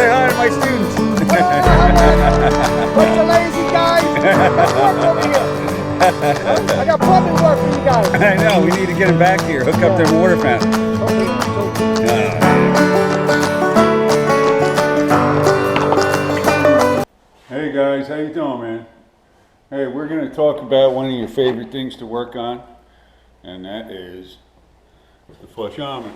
say hi to my students. Bunch of lazy guys. Work over here. I got plumbing work for you guys. I know, we need to get them back here, hook up their water fountain. Hey guys, how you doing, man? Hey, we're going to talk about one of your favorite things to work on, and that is the flushometer.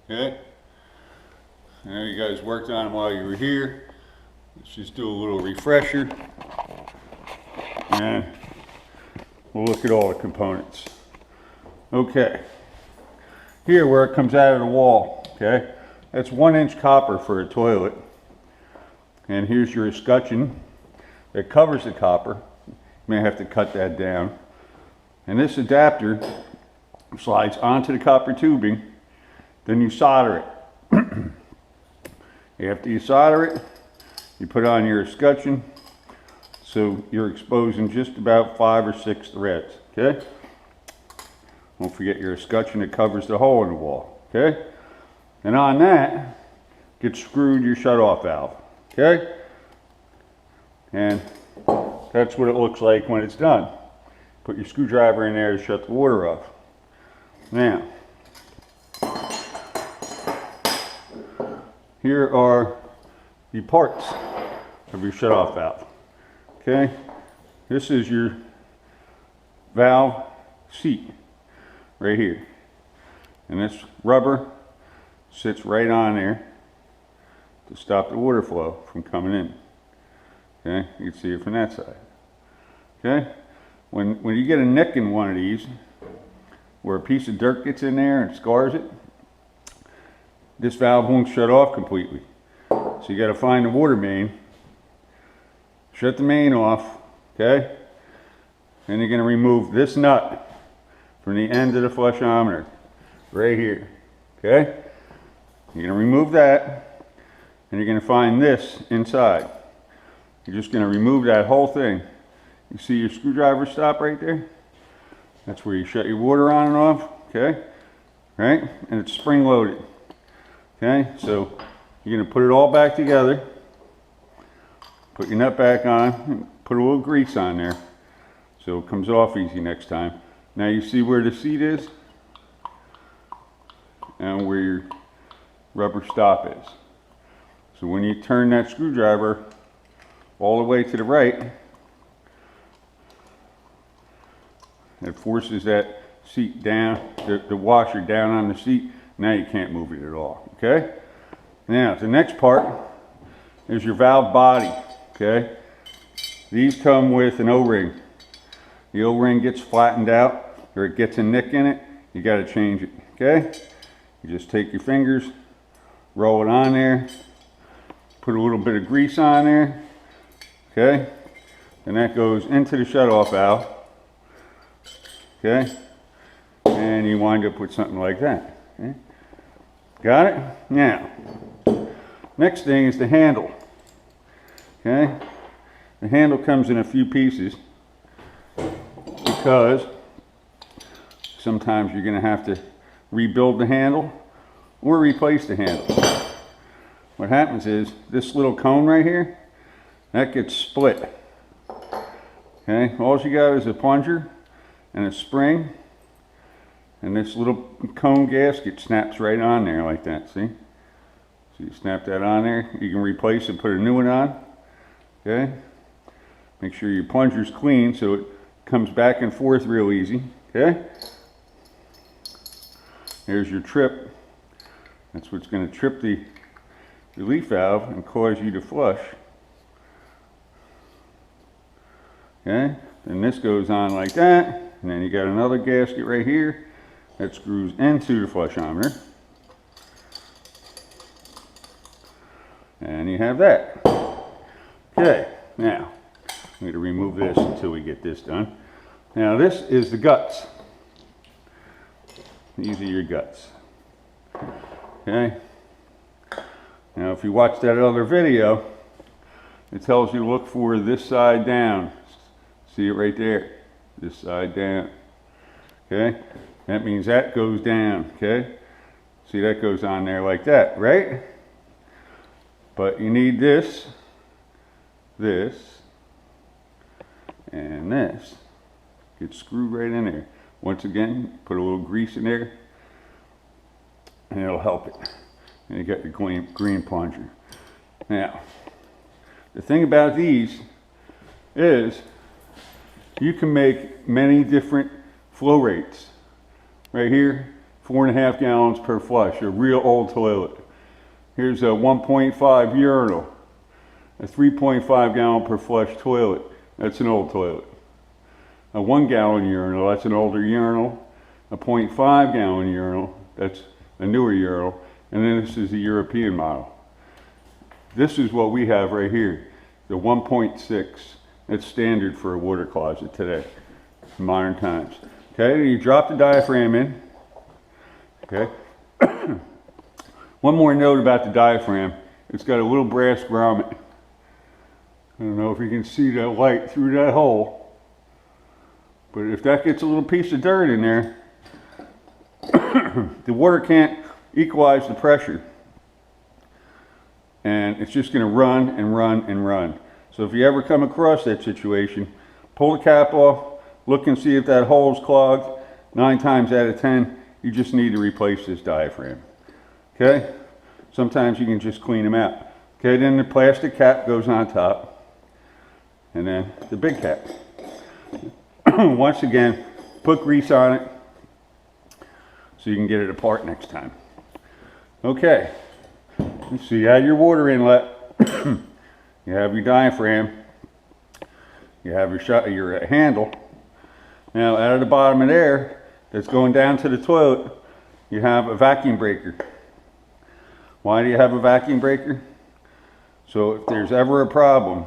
Okay? I know you guys worked on them while you were here. Let's just do a little refresher, and we'll look at all the components. Okay, here where it comes out of the wall, okay, that's 1-inch copper for a toilet, and here's your escutcheon that covers the copper. You may have to cut that down, and this adapter slides onto the copper tubing. Then you solder it. After you solder it, you put on your escutcheon, so you're exposing just about 5 or 6 threads, okay? Don't forget your escutcheon that covers the hole in the wall, okay? And on that, get screwed your shut-off valve, okay? And that's what it looks like when it's done. Put your screwdriver in there to shut the water off. Now, here are the parts of your shut-off valve, okay? This is your valve seat right here, and this rubber sits right on there to stop the water flow from coming in. Okay, you can see it from that side. Okay, when you get a nick in one of these, where a piece of dirt gets in there and scars it, this valve won't shut off completely. So you got to find the water main, shut the main off, okay? Then you're going to remove this nut from the end of the flushometer, right here, okay? You're going to remove that, and you're going to find this inside. You're just going to remove that whole thing. You see your screwdriver stop right there? That's where you shut your water on and off, okay? Right? And it's spring loaded. Okay, so you're going to put it all back together, put your nut back on, put a little grease on there so it comes off easy next time. Now you see where the seat is and where your rubber stop is. So when you turn that screwdriver all the way to the right, it forces that seat down, the washer down on the seat. Now you can't move it at all, okay? Now, the next part is your valve body, okay? These come with an O-ring. The O-ring gets flattened out, or it gets a nick in it, you gotta change it, okay? You just take your fingers, roll it on there, put a little bit of grease on there, okay? And that goes into the shut-off valve, okay? And you wind up with something like that, okay? Got it? Now, next thing is the handle, okay? The handle comes in a few pieces because sometimes you're going to have to rebuild the handle or replace the handle. What happens is this little cone right here, that gets split, okay? All you got is a plunger and a spring, and this little cone gasket snaps right on there like that, see? So you snap that on there, you can replace it, put a new one on, okay? Make sure your plunger's clean so it comes back and forth real easy, okay? There's your trip. That's what's going to trip the relief valve and cause you to flush. Okay? And this goes on like that, and then you got another gasket right here that screws into the flushometer. And you have that. Okay, now, I'm going to remove this until we get this done. Now this is the guts. These are your guts. Okay? Now if you watch that other video, it tells you to look for this side down. See it right there? This side down. Okay? That means that goes down. Okay? See, that goes on there like that, right? But you need this, this, and this. Get screwed right in there. Once again, put a little grease in there, and it'll help it. And you got your green plunger. Now, the thing about these is you can make many different flow rates. Right here, 4.5 gallons per flush, a real old toilet. Here's a 1.5 urinal, a 3.5 gallon per flush toilet. That's an old toilet. A 1 gallon urinal, that's an older urinal. A 0.5 gallon urinal, that's a newer urinal. And then this is the European model. This is what we have right here, the 1.6. That's standard for a water closet today, in modern times. Okay, you drop the diaphragm in. Okay. One more note about the diaphragm. It's got a little brass grommet. I don't know if you can see that light through that hole, but if that gets a little piece of dirt in there, the water can't equalize the pressure. And it's just going to run and run and run. So if you ever come across that situation, pull the cap off, look and see if that hole's clogged. 9 times out of 10, you just need to replace this diaphragm. Okay? Sometimes you can just clean them out. Okay, then the plastic cap goes on top. And then the big cap. Once again, put grease on it so you can get it apart next time. Okay, so you have your water inlet, you have your diaphragm, you have your handle. Now out of the bottom of there, that's going down to the toilet, you have a vacuum breaker. Why do you have a vacuum breaker? So if there's ever a problem,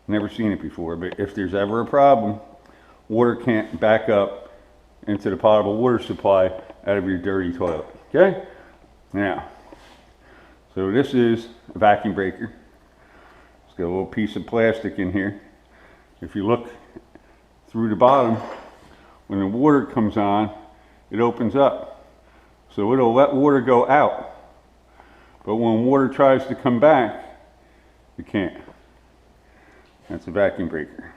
never seen it before, but if there's ever a problem, water can't back up into the potable water supply out of your dirty toilet. Okay? Now, so this is a vacuum breaker. It's got a little piece of plastic in here. If you look through the bottom, when the water comes on, it opens up. So it'll let water go out. But when water tries to come back, it can't. That's a vacuum breaker.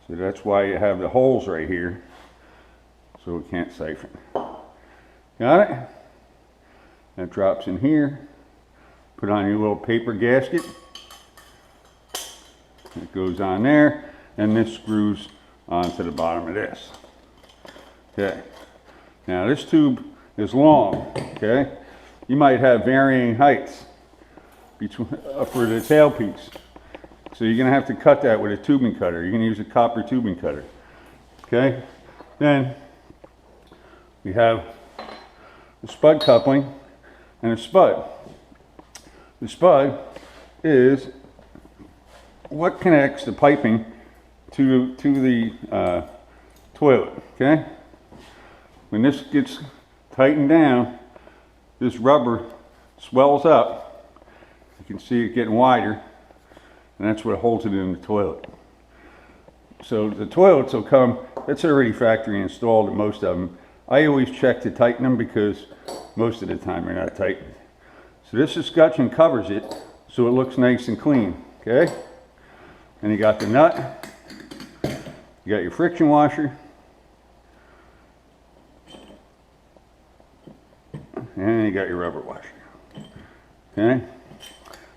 So that's why you have the holes right here, so it can't siphon. Got it? That drops in here. Put on your little paper gasket. It goes on there, and this screws onto the bottom of this. Okay. Now this tube is long, okay? You might have varying heights between, for the tailpiece. So you're gonna have to cut that with a tubing cutter. You're gonna use a copper tubing cutter, okay? Then we have the spud coupling and a spud. The spud is what connects the piping to the toilet, okay? When this gets tightened down, this rubber swells up. You can see it getting wider, and that's what holds it in the toilet. So the toilets will come, it's already factory installed in most of them. I always check to tighten them because most of the time they're not tightened. So this escutcheon covers it so it looks nice and clean, okay? And you got the nut, you got your friction washer, and you got your rubber washer, okay?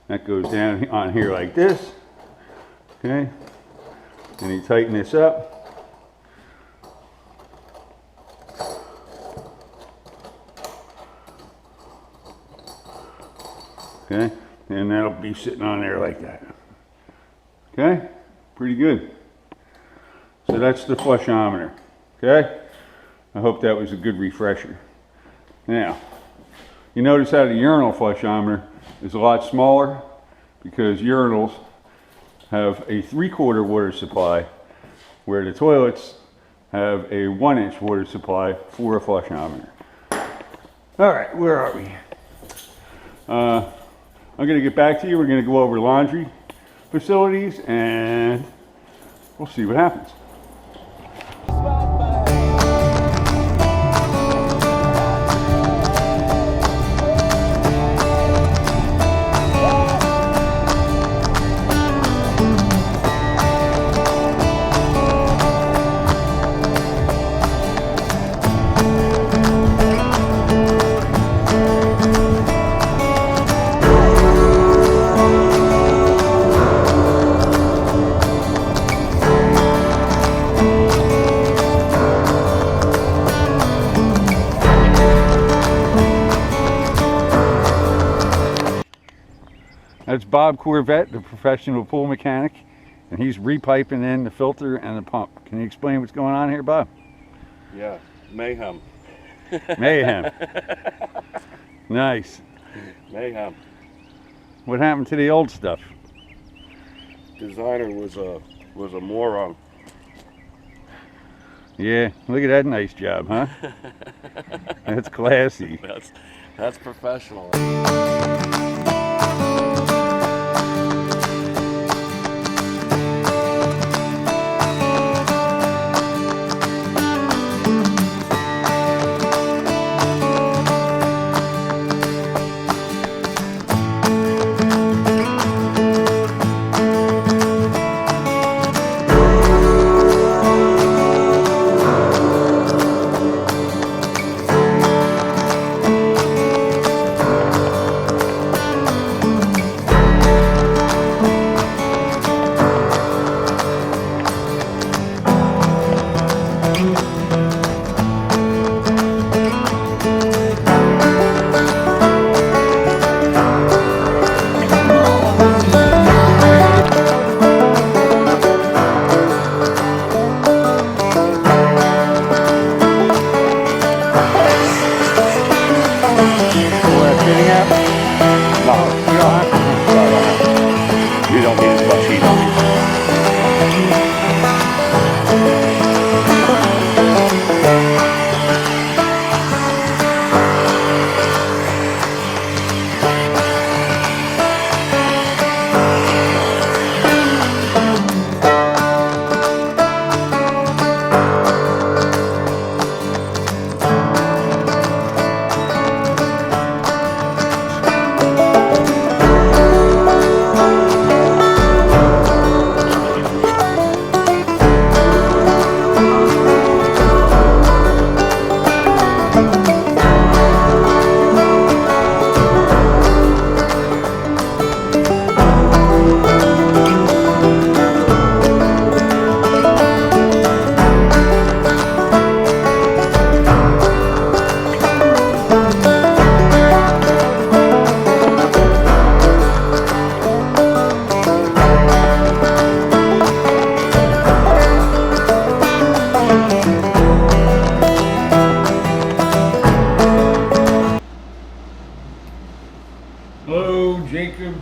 That goes down on here like this, okay? And you tighten this up. Okay, and that'll be sitting on there like that. Okay, pretty good. So that's the flushometer, okay? I hope that was a good refresher. Now, you notice how the urinal flushometer is a lot smaller because urinals have a 3/4 water supply where the toilets have a 1-inch water supply for a flushometer. All right, where are we? I'm going to get back to you. We're going to go over laundry facilities and we'll see what happens. That's Bob Corvette, the professional pool mechanic, and he's repiping in the filter and the pump. Can you explain what's going on here, Bob? Yeah, mayhem. Mayhem. Nice. Mayhem. What happened to the old stuff? Designer was a moron. Yeah, look at that nice job, huh? That's classy. That's professional. You don't need as much heat on these. Hello, Jacob,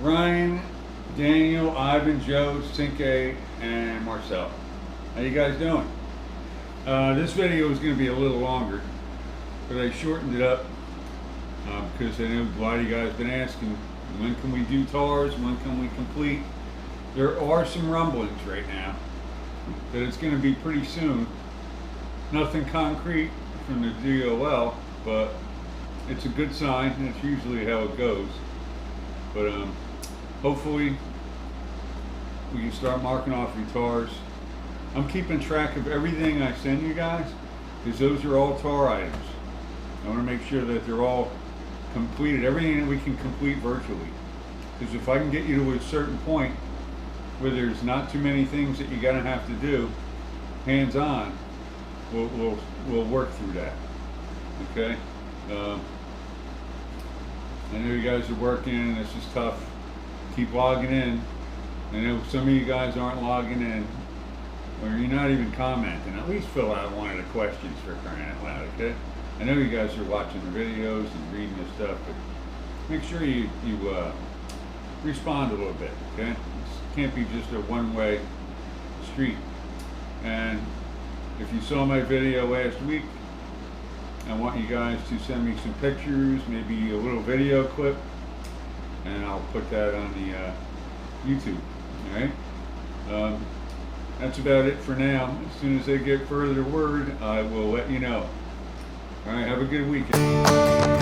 Ryan, Daniel, Ivan, Joe, Cinque, and Marcel. How you guys doing? This video is going to be a little longer, but I shortened it up because I know a lot of you guys have been asking, when can we do TARs, when can we complete? There are some rumblings right now that it's going to be pretty soon. Nothing concrete from the DOL, but it's a good sign, and it's usually how it goes. But hopefully we can start marking off your TARs. I'm keeping track of everything I send you guys because those are all TAR items. I want to make sure that they're all completed, everything that we can complete virtually. Because if I can get you to a certain point where there's not too many things that you're gonna have to do hands-on, we'll work through that. Okay. I know you guys are working and this is tough. Keep logging in. I know some of you guys aren't logging in, or you're not even commenting. At least fill out one of the questions for crying out loud, okay? I know you guys are watching the videos and reading this stuff, but make sure you respond a little bit, okay? It can't be just a one-way street. And if you saw my video last week, I want you guys to send me some pictures, maybe a little video clip, and I'll put that on the YouTube, alright? That's about it for now. As soon as I get further word, I will let you know. Alright, have a good weekend.